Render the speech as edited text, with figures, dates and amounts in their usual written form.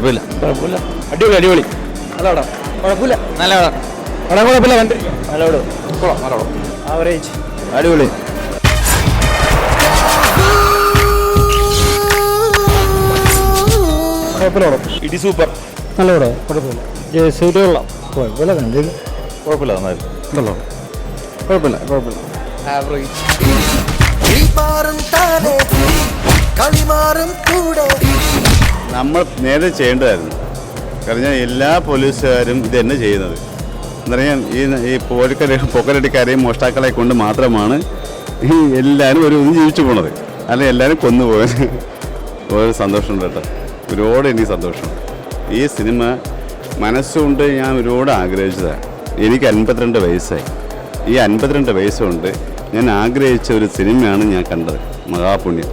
കുഴപ്പമില്ല. അടിപൊളി അടിപൊളി. നല്ല പടം. കുഴപ്പമില്ല. നല്ല പടം. പടം കുഴപ്പമില്ല. നല്ല പടം. ആവറേജ്. അടിപൊളി. കുഴപ്പമില്ല പടം. ഇടി സൂപ്പർ. നല്ല പടം. കുഴപ്പമില്ല. ജയസൂര്യ കൊള്ളാം. കുഴപ്പമില്ല. കണ്ടില്ല. കുഴപ്പമില്ല. നന്നായിരുന്നു. കുഴപ്പമില്ല. കുഴപ്പമില്ല. ആവറേജ്. നമ്മൾ നേരെ ചെയ്യേണ്ടതായിരുന്നു. കാരണം എല്ലാ പോലീസുകാരും ഇത് തന്നെ ചെയ്യുന്നത്. എന്നറിയാം, ഈ പൊക്കലടിക്കാരെയും മോഷ്ടാക്കളെ കൊണ്ട് മാത്രമാണ് ഈ എല്ലാവരും ഒരു ജീവിച്ചു പോണത്. അല്ലെങ്കിൽ എല്ലാവരും കൊന്നുപോയത്. ഒരു സന്തോഷമുണ്ട് കേട്ടോ, ഒരുപാട് എനിക്ക് സന്തോഷം. ഈ സിനിമ മനസ്സുകൊണ്ട് ഞാൻ ഒരുപാട് ആഗ്രഹിച്ചതാണ്. എനിക്ക് 52 വയസ്സായി. ഈ 52 വയസ്സുകൊണ്ട് ഞാൻ ആഗ്രഹിച്ച ഒരു സിനിമയാണ് ഞാൻ കണ്ടത്. മഹാപുണ്യം.